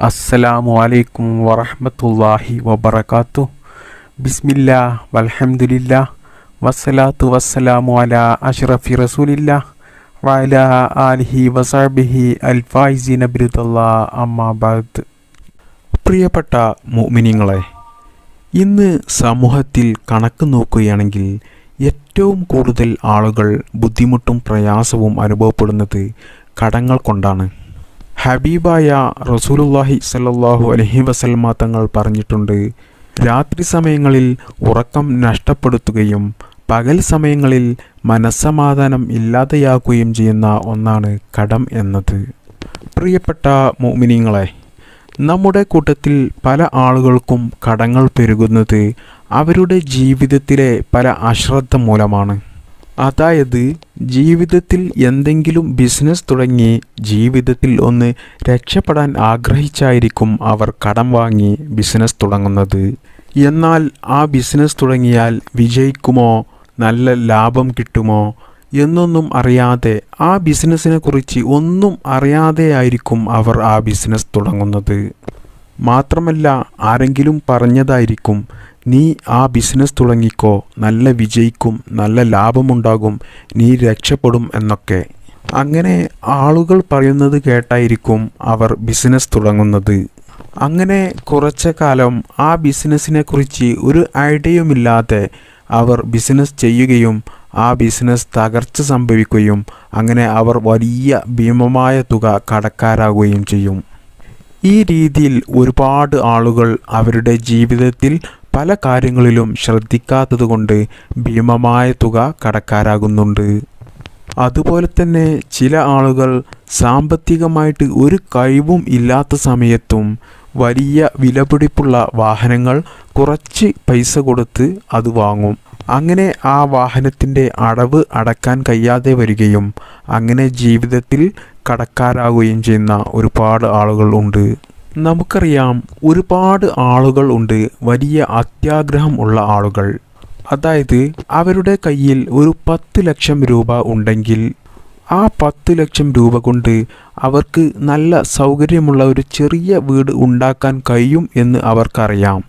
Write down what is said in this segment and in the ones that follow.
അസ്സലാമു അലൈക്കും വറഹ്മത്തുള്ളാഹി വബറകാതുഹു. ബിസ്മില്ലാ വൽഹംദുലില്ലാ വസ്സലാത്തു വസ്സലാമു അലാ അഷ്റഫി റസൂലില്ലാ വഅലാ ആലിഹി വസഹ്ബിഹി അൽഫായിസീന ബിറുദല്ലാഹ് അമ്മാ ബഅദ്. പ്രിയപ്പെട്ട മുഅ്മിനീങ്ങളെ, ഇന്ന് സമൂഹത്തിൽ കണക്ക് നോക്കുകയാണെങ്കിൽ ഏറ്റവും കൂടുതൽ ആളുകൾ ബുദ്ധിമുട്ടും പ്രയാസവും അനുഭവപ്പെടുന്നത് കടങ്ങൾ കൊണ്ടാണ്. ഹബീബായ റസൂലുള്ളാഹി സ്വല്ലല്ലാഹു അലൈഹി വസല്ലമ തങ്ങൾ പറഞ്ഞിട്ടുണ്ട്, രാത്രി സമയങ്ങളിൽ ഉറക്കം നഷ്ടപ്പെടുത്തുകയും പകൽ സമയങ്ങളിൽ മനസ്സമാധാനം ഇല്ലാതെയാക്കുകയും ചെയ്യുന്ന ഒന്നാണ് കടം എന്നത്. പ്രിയപ്പെട്ട മുഅ്മിനീങ്ങളെ, നമ്മുടെ കൂട്ടത്തിൽ പല ആളുകൾക്കും കടങ്ങൾ പെരുകുന്നത് അവരുടെ ജീവിതത്തിലെ പല അശ്രദ്ധ മൂലമാണ്. അതായത്, ജീവിതത്തിൽ എന്തെങ്കിലും ബിസിനസ് തുടങ്ങി ജീവിതത്തിൽ ഒന്ന് രക്ഷപ്പെടാൻ ആഗ്രഹിച്ചായിരിക്കും അവർ കടം വാങ്ങി ബിസിനസ് തുടങ്ങുന്നത്. എന്നാൽ ആ ബിസിനസ് തുടങ്ങിയാൽ വിജയിക്കുമോ, നല്ല ലാഭം കിട്ടുമോ എന്നൊന്നും അറിയാതെ, ആ ബിസിനസ്സിനെ കുറിച്ച് ഒന്നും അറിയാതെയായിരിക്കും അവർ ആ ബിസിനസ് തുടങ്ങുന്നത്. മാത്രമല്ല, ആരെങ്കിലും പറഞ്ഞതായിരിക്കും, നീ ആ ബിസിനസ് തുടങ്ങിക്കോ, നല്ല വിജയിക്കും, നല്ല ലാഭമുണ്ടാകും, നീ രക്ഷപ്പെടും എന്നൊക്കെ. അങ്ങനെ ആളുകൾ പറയുന്നത് കേട്ടായിരിക്കും അവർ ബിസിനസ് തുടങ്ങുന്നത്. അങ്ങനെ കുറച്ചു കാലം ആ ബിസിനസ്സിനെ കുറിച്ച് ഒരു ഐഡിയയുമില്ലാതെ അവർ ബിസിനസ് ചെയ്യുകയും ആ ബിസിനസ് തകർച്ച സംഭവിക്കുകയും അങ്ങനെ അവർ വലിയ ഭീമമായ തുക കടക്കാരാകുകയും ചെയ്യും. ഈ രീതിയിൽ ഒരുപാട് ആളുകൾ അവരുടെ ജീവിതത്തിൽ പല കാര്യങ്ങളിലും ശ്രദ്ധിക്കാത്തതുകൊണ്ട് ഭീമമായ തുക കടക്കാരാകുന്നുണ്ട്. അതുപോലെ തന്നെ ചില ആളുകൾ സാമ്പത്തികമായിട്ട് ഒരു കഴിവും ഇല്ലാത്ത സമയത്തും വലിയ വിലപിടിപ്പുള്ള വാഹനങ്ങൾ കുറച്ച് പൈസ കൊടുത്ത് അത് വാങ്ങും. അങ്ങനെ ആ വാഹനത്തിൻ്റെ അടവ് അടക്കാൻ കഴിയാതെ വരികയും അങ്ങനെ ജീവിതത്തിൽ കടക്കാരാകുകയും ചെയ്യുന്ന ഒരുപാട് ആളുകൾ ഉണ്ട്. നമുക്കറിയാം, ഒരുപാട് ആളുകൾ ഉണ്ട് വലിയ അത്യാഗ്രഹം ഉള്ള ആളുകൾ. അതായത്, അവരുടെ കയ്യിൽ ഒരു 10 ലക്ഷം രൂപ ഉണ്ടെങ്കിൽ ആ 10 ലക്ഷം രൂപ കൊണ്ട് അവർക്ക് നല്ല സൗകര്യമുള്ള ഒരു ചെറിയ വീട് ഉണ്ടാക്കാൻ കഴിയും എന്ന് അവർക്കറിയാം.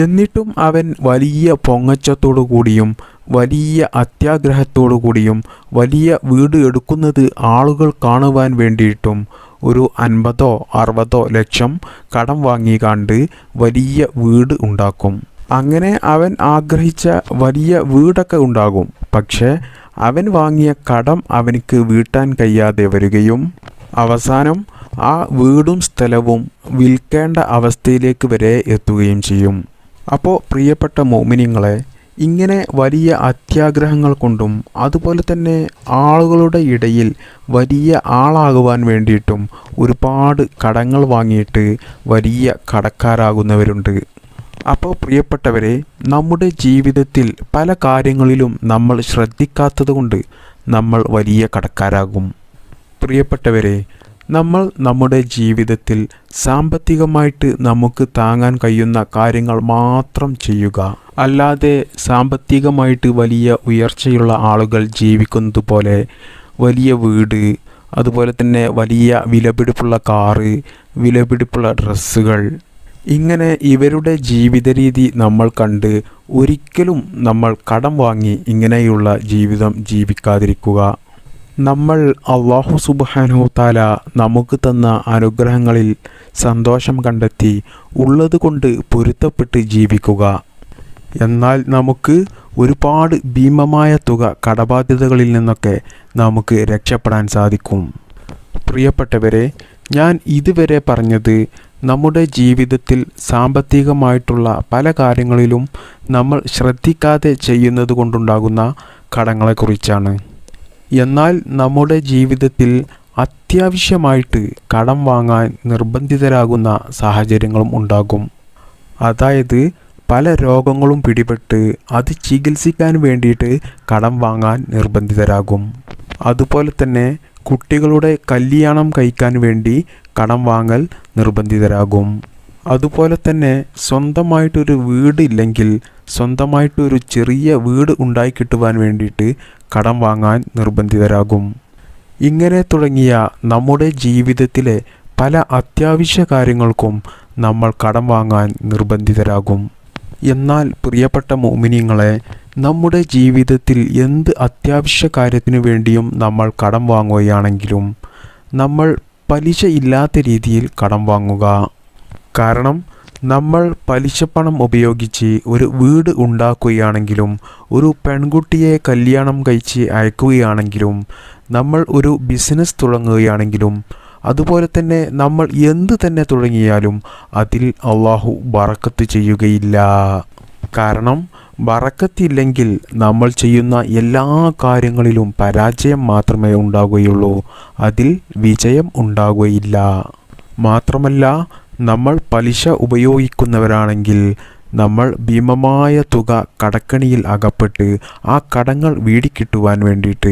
എന്നിട്ടും അവൻ വലിയ പൊങ്ങച്ചത്തോടു കൂടിയും വലിയ അത്യാഗ്രഹത്തോടു കൂടിയും വലിയ വീട് എടുക്കുന്നത് ആളുകൾ കാണുവാൻ വേണ്ടിയിട്ടും ഒരു 50-60 ലക്ഷം കടം വാങ്ങിക്കാണ്ട് വലിയ വീട് ഉണ്ടാക്കും. അങ്ങനെ അവൻ ആഗ്രഹിച്ച വലിയ വീടൊക്കെ ഉണ്ടാകും. പക്ഷേ അവൻ വാങ്ങിയ കടം അവനിക്ക് വീട്ടാൻ കഴിയാതെ വരികയും അവസാനം ആ വീടും സ്ഥലവും വിൽക്കേണ്ട അവസ്ഥയിലേക്ക് വരെ എത്തുകയും ചെയ്യും. അപ്പോൾ പ്രിയപ്പെട്ട മുഅ്മിനീങ്ങളെ, ഇങ്ങനെ വലിയ അത്യാഗ്രഹങ്ങൾ കൊണ്ടും അതുപോലെ തന്നെ ആളുകളുടെ ഇടയിൽ വലിയ ആളാകുവാൻ വേണ്ടിയിട്ടും ഒരുപാട് കടങ്ങൾ വാങ്ങിയിട്ട് വലിയ കടക്കാരാകുന്നവരുണ്ട്. അപ്പോൾ പ്രിയപ്പെട്ടവരെ, നമ്മുടെ ജീവിതത്തിൽ പല കാര്യങ്ങളിലും നമ്മൾ ശ്രദ്ധിക്കാത്തതുകൊണ്ട് നമ്മൾ വലിയ കടക്കാരാകും. പ്രിയപ്പെട്ടവരെ, നമ്മൾ നമ്മുടെ ജീവിതത്തിൽ സാമ്പത്തികമായിട്ട് നമുക്ക് താങ്ങാൻ കഴിയുന്ന കാര്യങ്ങൾ മാത്രം ചെയ്യുക. അല്ലാതെ സാമ്പത്തികമായിട്ട് വലിയ ഉയർച്ചയുള്ള ആളുകൾ ജീവിക്കുന്നത് പോലെ വലിയ വീട്, അതുപോലെ തന്നെ വലിയ വിലപിടിപ്പുള്ള കാറ്, വിലപിടിപ്പുള്ള ഡ്രസ്സുകൾ, ഇങ്ങനെ ഇവരുടെ ജീവിത രീതി നമ്മൾ കണ്ട് ഒരിക്കലും നമ്മൾ കടം വാങ്ങി ഇങ്ങനെയുള്ള ജീവിതം ജീവിക്കാതിരിക്കുക. നമ്മൾ അല്ലാഹു സുബ്ഹാനഹു തആല നമുക്ക് തന്ന അനുഗ്രഹങ്ങളിൽ സന്തോഷം കണ്ടെത്തി ഉള്ളത് കൊണ്ട് പൊരുത്തപ്പെട്ട് ജീവിക്കുക. എന്നാൽ നമുക്ക് ഒരുപാട് ഭീമമായ തുക കടബാധ്യതകളിൽ നിന്നൊക്കെ നമുക്ക് രക്ഷപ്പെടാൻ സാധിക്കും. പ്രിയപ്പെട്ടവരെ, ഞാൻ ഇതുവരെ പറഞ്ഞത് നമ്മുടെ ജീവിതത്തിൽ സാമ്പത്തികമായിട്ടുള്ള പല കാര്യങ്ങളിലും നമ്മൾ ശ്രദ്ധിക്കാതെ ചെയ്യുന്നത് കൊണ്ടുണ്ടാകുന്ന കടങ്ങളെക്കുറിച്ചാണ്. എന്നാൽ നമ്മുടെ ജീവിതത്തിൽ അത്യാവശ്യമായിട്ട് കടം വാങ്ങാൻ നിർബന്ധിതരാകുന്ന സാഹചര്യങ്ങളും ഉണ്ടാകും. അതായത്, പല രോഗങ്ങളും പിടിപെട്ട് അത് ചികിത്സിക്കാൻ വേണ്ടിയിട്ട് കടം വാങ്ങാൻ നിർബന്ധിതരാകും. അതുപോലെ തന്നെ കുട്ടികളുടെ കല്യാണം കഴിക്കാൻ വേണ്ടി കടം വാങ്ങൽ നിർബന്ധിതരാകും. അതുപോലെ തന്നെ സ്വന്തമായിട്ടൊരു വീടില്ലെങ്കിൽ സ്വന്തമായിട്ടൊരു ചെറിയ വീട് ഉണ്ടാക്കിക്കിട്ടുവാൻ വേണ്ടിയിട്ട് കടം വാങ്ങാൻ നിർബന്ധിതരാകും. ഇങ്ങനെ തുടങ്ങിയ നമ്മുടെ ജീവിതത്തിലെ പല അത്യാവശ്യ കാര്യങ്ങൾക്കും നമ്മൾ കടം വാങ്ങാൻ നിർബന്ധിതരാകും. എന്നാൽ പ്രിയപ്പെട്ട മുഅ്മിനീങ്ങളെ, നമ്മുടെ ജീവിതത്തിൽ എന്ത് അത്യാവശ്യ കാര്യത്തിനു വേണ്ടിയും നമ്മൾ കടം വാങ്ങുകയാണെങ്കിലും നമ്മൾ പലിശ ഇല്ലാത്ത രീതിയിൽ കടം വാങ്ങുക. കാരണം നമ്മൾ പലിശപ്പണം ഉപയോഗിച്ച് ഒരു വീട് ഉണ്ടാക്കുകയാണെങ്കിലും ഒരു പെൺകുട്ടിയെ കല്യാണം കഴിച്ച് അയക്കുകയാണെങ്കിലും നമ്മൾ ഒരു ബിസിനസ് തുടങ്ങുകയാണെങ്കിലും അതുപോലെ തന്നെ നമ്മൾ എന്ത് തന്നെ തുടങ്ങിയാലും അതിൽ അള്ളാഹു ബറക്കത്ത് ചെയ്യുകയില്ല. കാരണം ബറക്കത്തില്ലെങ്കിൽ നമ്മൾ ചെയ്യുന്ന എല്ലാ കാര്യങ്ങളിലും പരാജയം മാത്രമേ ഉണ്ടാകുകയുള്ളൂ, അതിൽ വിജയം ഉണ്ടാകുകയില്ല. മാത്രമല്ല, നമ്മൾ പലിശ ഉപയോഗിക്കുന്നവരാണെങ്കിൽ നമ്മൾ ഭീമമായ തുക കടക്കണിയിൽ അകപ്പെട്ട് ആ കടങ്ങൾ വീടിക്കിട്ടുവാൻ വേണ്ടിയിട്ട്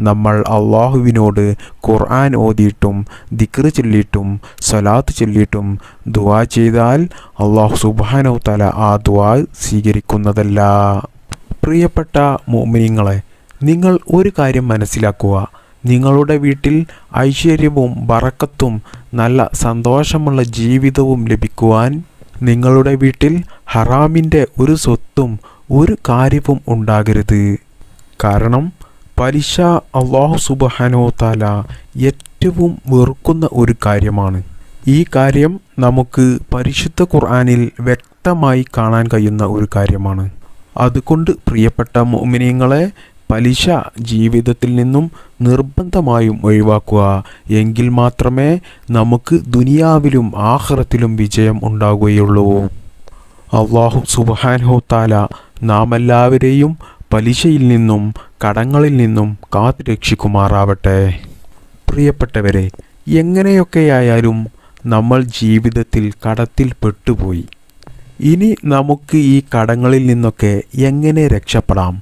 നമ്മൾ അള്ളാഹുവിനോട് ഖുർആൻ ഓതിയിട്ടും ദിക്ർ ചൊല്ലിയിട്ടും സ്വലാത്ത് ചൊല്ലിയിട്ടും ദുആ ചെയ്താൽ അള്ളാഹു സുബ്ഹാനഹു തആല ആ ദുആ സ്വീകരിക്കുന്നതല്ല. പ്രിയപ്പെട്ട മുഅ്മിനീങ്ങളെ, നിങ്ങൾ ഒരു കാര്യം മനസ്സിലാക്കുക. നിങ്ങളുടെ വീട്ടിൽ ഐശ്വര്യവും ബറക്കത്തും നല്ല സന്തോഷമുള്ള ജീവിതവും ലഭിക്കുവാൻ നിങ്ങളുടെ വീട്ടിൽ ഹറാമിൻ്റെ ഒരു സ്വത്തും ഒരു കാര്യവും ഉണ്ടാകരുത്. കാരണം പലിശ അല്ലാഹു സുബ്ഹാനഹു തആല ഏറ്റവും വെറുക്കുന്ന ഒരു കാര്യമാണ്. ഈ കാര്യം നമുക്ക് പരിശുദ്ധ ഖുർആനിൽ വ്യക്തമായി കാണാൻ കഴിയുന്ന ഒരു കാര്യമാണ്. അതുകൊണ്ട് പ്രിയപ്പെട്ട മുഅ്മിനീങ്ങളെ, പലിശ ജീവിതത്തിൽ നിന്നും നിർബന്ധമായും ഒഴിവാക്കുക. എങ്കിൽ മാത്രമേ നമുക്ക് ദുനിയാവിലും ആഖിറത്തിലും വിജയം ഉണ്ടാകുകയുള്ളൂ. അല്ലാഹു സുബ്ഹാനഹു തആല നാം എല്ലാവരെയും പലിശയിൽ നിന്നും കടങ്ങളിൽ നിന്നും കാത്തുരക്ഷിക്കുമാറാവട്ടെ. പ്രിയപ്പെട്ടവരെ, എങ്ങനെയൊക്കെയായാലും നമ്മൾ ജീവിതത്തിൽ കടത്തിൽ പെട്ടുപോയി. ഇനി നമുക്ക് ഈ കടങ്ങളിൽ നിന്നൊക്കെ എങ്ങനെ രക്ഷപ്പെടാം?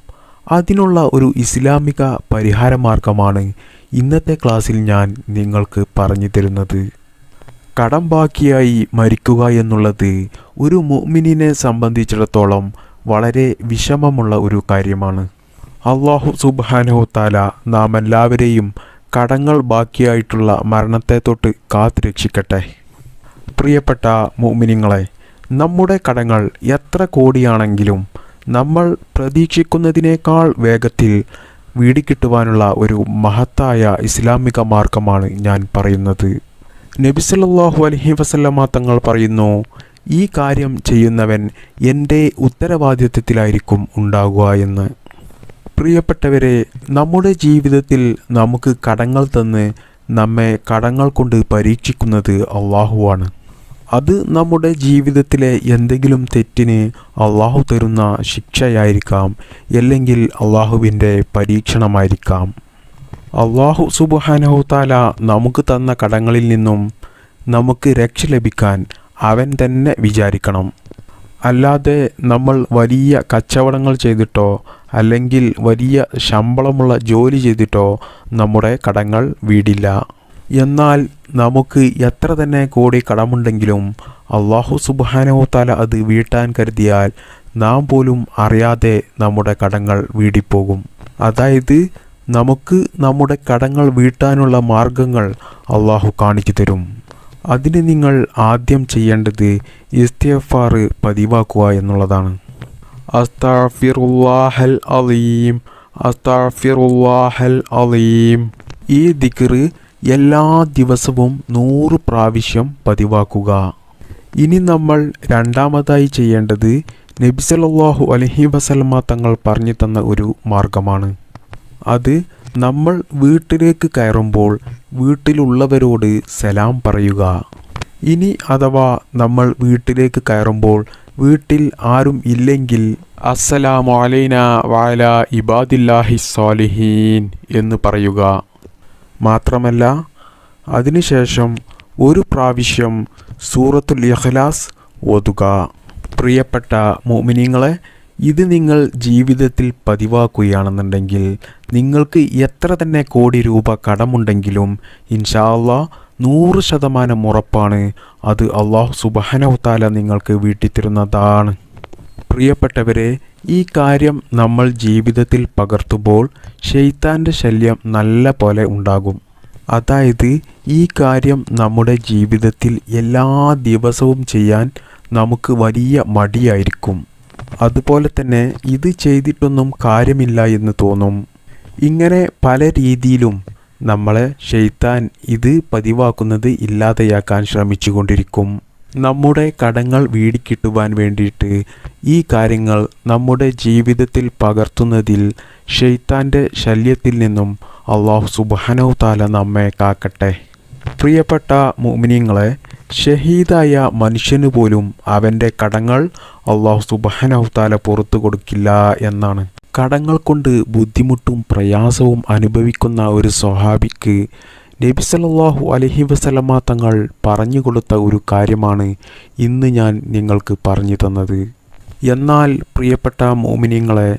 അതിനുള്ള ഒരു ഇസ്ലാമിക പരിഹാരമാർഗമാണ് ഇന്നത്തെ ക്ലാസ്സിൽ ഞാൻ നിങ്ങൾക്ക് പറഞ്ഞു തരുന്നത്. കടം ബാക്കിയായി മരിക്കുക എന്നുള്ളത് ഒരു മുഅ്മിനിനെ സംബന്ധിച്ചിടത്തോളം വളരെ വിഷമമുള്ള ഒരു കാര്യമാണ്. അല്ലാഹു സുബ്ഹാനഹു തആല നാം എല്ലാവരെയും കടങ്ങൾ ബാക്കിയായിട്ടുള്ള മരണത്തെ തൊട്ട് കാത്തുരക്ഷിക്കട്ടെ. പ്രിയപ്പെട്ട മുഅ്മിനീങ്ങളെ, നമ്മുടെ കടങ്ങൾ എത്ര കോടിയാണെങ്കിലും നമ്മൾ പ്രതീക്ഷിക്കുന്നതിനേക്കാൾ വേഗത്തിൽ വീടിക്കിട്ടുവാനുള്ള ഒരു മഹത്തായ ഇസ്ലാമിക മാർഗമാണ് ഞാൻ പറയുന്നത്. നബി സല്ലല്ലാഹു അലൈഹി വസല്ലമ തങ്ങൾ പറയുന്നു, ഈ കാര്യം ചെയ്യുന്നവൻ എൻ്റെ ഉത്തരവാദിത്വത്തിലായിരിക്കും ഉണ്ടാകുക എന്ന്. പ്രിയപ്പെട്ടവരെ, നമ്മുടെ ജീവിതത്തിൽ നമുക്ക് കടങ്ങൾ തന്ന് നമ്മെ കടങ്ങൾ കൊണ്ട് പരീക്ഷിക്കുന്നത് അള്ളാഹുവാണ്. അത് നമ്മുടെ ജീവിതത്തിലെ എന്തെങ്കിലും തെറ്റിന് അള്ളാഹു തരുന്ന ശിക്ഷയായിരിക്കാം, അല്ലെങ്കിൽ അള്ളാഹുവിൻ്റെ പരീക്ഷണമായിരിക്കാം. അള്ളാഹു സുബ്ഹാനഹു തആല നമുക്ക് തന്ന കടങ്ങളിൽ നിന്നും നമുക്ക് രക്ഷ ലഭിക്കാൻ അവൻ തന്നെ വിചാരിക്കണം. അല്ലാതെ നമ്മൾ വലിയ കച്ചവടങ്ങൾ ചെയ്തിട്ടോ അല്ലെങ്കിൽ വലിയ ശമ്പളമുള്ള ജോലി ചെയ്തിട്ടോ നമ്മുടെ കടങ്ങൾ വീടില്ല. എന്നാൽ നമുക്ക് എത്ര തന്നെ കോടി കടമുണ്ടെങ്കിലും അല്ലാഹു സുബ്ഹാനഹു തആല അത് വീട്ടാൻ കരുതിയാൽ നാം പോലും അറിയാതെ നമ്മുടെ കടങ്ങൾ വീടിപ്പോകും. അതായത് നമുക്ക് നമ്മുടെ കടങ്ങൾ വീട്ടാനുള്ള മാർഗങ്ങൾ അല്ലാഹു കാണിച്ചു തരും. അതിന് നിങ്ങൾ ആദ്യം ചെയ്യേണ്ടത് ഇസ്തിഗ്ഫാർ പതിവാക്കുക എന്നുള്ളതാണ്. അസ്തഗ്ഫിറുല്ലാഹൽ അലീം, അസ്തഗ്ഫിറുല്ലാഹൽ അലീം. ഈ ദിക്ർ എല്ലാ ദിവസവും 100 പ്രാവശ്യം പതിവാക്കുക. ഇനി നമ്മൾ രണ്ടാമതായി ചെയ്യേണ്ടത് നബി സല്ലല്ലാഹു അലൈഹി വസല്ലമ തങ്ങൾ പറഞ്ഞു തന്ന ഒരു മാർഗമാണ്. അത് നമ്മൾ വീട്ടിലേക്ക് കയറുമ്പോൾ വീട്ടിലുള്ളവരോട് സലാം പറയുക. ഇനി അഥവാ നമ്മൾ വീട്ടിലേക്ക് കയറുമ്പോൾ വീട്ടിൽ ആരും ഇല്ലെങ്കിൽ അസ്സലാമു അലൈനാ വഅലാ ഇബാദില്ലാഹി സ്വാലിഹീൻ എന്ന് പറയുക. മാത്രമല്ല, അതിനുശേഷം ഒരു പ്രാവശ്യം സൂറത്തുൽ ഇഖ്ലാസ് ഓതുക. പ്രിയപ്പെട്ട മുഅ്മിനീങ്ങളെ, ഇത് നിങ്ങൾ ജീവിതത്തിൽ പതിവാക്കുകയാണെന്നുണ്ടെങ്കിൽ നിങ്ങൾക്ക് എത്ര തന്നെ കോടി രൂപ കടമുണ്ടെങ്കിലും ഇൻഷാ അല്ലാഹ് 100% ഉറപ്പാണ് അത് അല്ലാഹു സുബ്ഹാനഹു തആല നിങ്ങൾക്ക് വീട്ടിത്തരുന്നതാണ്. പ്രിയപ്പെട്ടവരെ, ഈ കാര്യം നമ്മൾ ജീവിതത്തിൽ പകർത്തുമ്പോൾ ശൈത്താൻ്റെ ശല്യം നല്ല പോലെ ഉണ്ടാകും. അതായത് ഈ കാര്യം നമ്മുടെ ജീവിതത്തിൽ എല്ലാ ദിവസവും ചെയ്യാൻ നമുക്ക് വലിയ മടിയായിരിക്കും. അതുപോലെ തന്നെ ഇത് ചെയ്തിട്ടൊന്നും കാര്യമില്ല എന്ന് തോന്നും. ഇങ്ങനെ പല രീതിയിലും നമ്മളെ ശൈത്താൻ ഇത് പതിവാക്കുന്നത് ഇല്ലാതെയാക്കാൻ ശ്രമിച്ചുകൊണ്ടിരിക്കും. നമ്മുടെ കടങ്ങൾ വീടിക്കിട്ടുവാൻ വേണ്ടിയിട്ട് ഈ കാര്യങ്ങൾ നമ്മുടെ ജീവിതത്തിൽ പകർത്തുന്നതിൽ ശൈത്താൻ്റെ ശല്യത്തിൽ നിന്നും അല്ലാഹു സുബ്ഹാനഹു തആല നമ്മെ കാക്കട്ടെ. പ്രിയപ്പെട്ട മുഅ്മിനീങ്ങളെ, ഷഹീദായ മനുഷ്യന് പോലും അവൻ്റെ കടങ്ങൾ അല്ലാഹു സുബ്ഹാനഹു തആല പുറത്തു കൊടുക്കില്ല എന്നാണ്. കടങ്ങൾ കൊണ്ട് ബുദ്ധിമുട്ടും പ്രയാസവും അനുഭവിക്കുന്ന ഒരു സ്വഹാബിക്ക് നബി സല്ലല്ലാഹു അലൈഹി വസല്ലമ തങ്ങൾ പറഞ്ഞു കൊടുത്ത ഒരു കാര്യമാണ് ഇന്ന് ഞാൻ നിങ്ങൾക്ക് പറഞ്ഞു തന്നത്. എന്നാൽ പ്രിയപ്പെട്ട മുഅ്മിനീങ്ങളെ,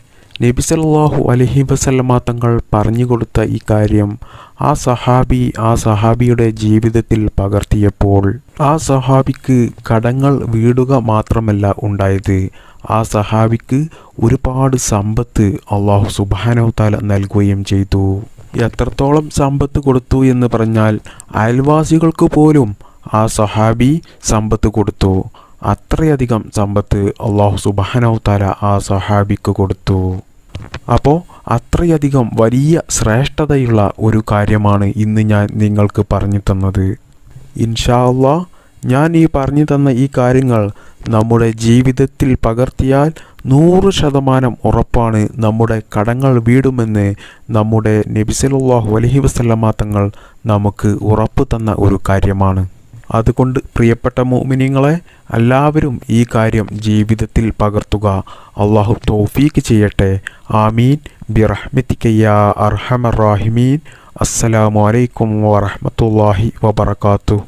നബി സല്ലല്ലാഹു അലൈഹി വസല്ലമ തങ്ങൾ പറഞ്ഞു കൊടുത്ത ഈ കാര്യം ആ സഹാബിയുടെ ജീവിതത്തിൽ പകർത്തിയപ്പോൾ ആ സഹാബിക്ക് കടങ്ങൾ വീടുക മാത്രമല്ല ഉണ്ടായത്, ആ സഹാബിക്ക് ഒരുപാട് സമ്പത്ത് അല്ലാഹു സുബ്ഹാനഹു തആല നൽകുകയും ചെയ്തു. എത്രത്തോളം സമ്പത്ത് കൊടുത്തു എന്ന് പറഞ്ഞാൽ അയൽവാസികൾക്ക് പോലും ആ സഹാബി സമ്പത്ത് കൊടുത്തു. അത്രയധികം സമ്പത്ത് അല്ലാഹു സുബ്ഹാനഹു തആല ആ സഹാബിക്ക് കൊടുത്തു. അപ്പോൾ അത്രയധികം വലിയ ശ്രേഷ്ഠതയുള്ള ഒരു കാര്യമാണ് ഇന്ന് ഞാൻ നിങ്ങൾക്ക് പറഞ്ഞു തന്നത്. ഇൻഷാ അല്ലാഹ് ഞാൻ ഈ പറഞ്ഞു തന്ന ഈ കാര്യങ്ങൾ നമ്മുടെ ജീവിതത്തിൽ പകർത്തിയാൽ 100% ഉറപ്പാണ് നമ്മുടെ കടങ്ങൾ വീടുമെന്ന് നമ്മുടെ നബി സല്ലല്ലാഹു അലൈഹി വസല്ലമ തങ്ങൾ നമുക്ക് ഉറപ്പ് തന്ന ഒരു കാര്യമാണ്. അതുകൊണ്ട് പ്രിയപ്പെട്ട മുഅ്മിനീങ്ങളെ, എല്ലാവരും ഈ കാര്യം ജീവിതത്തിൽ പകർത്തുക. അല്ലാഹു തൗഫീഖ് ചെയ്യട്ടെ. ആമീൻ ബിറഹ്മതിക യാ അർഹമർ റാഹിമീൻ. അസ്സലാമു അലൈക്കും വറഹ്മത്തുള്ളാഹി വബറകാതുഹു.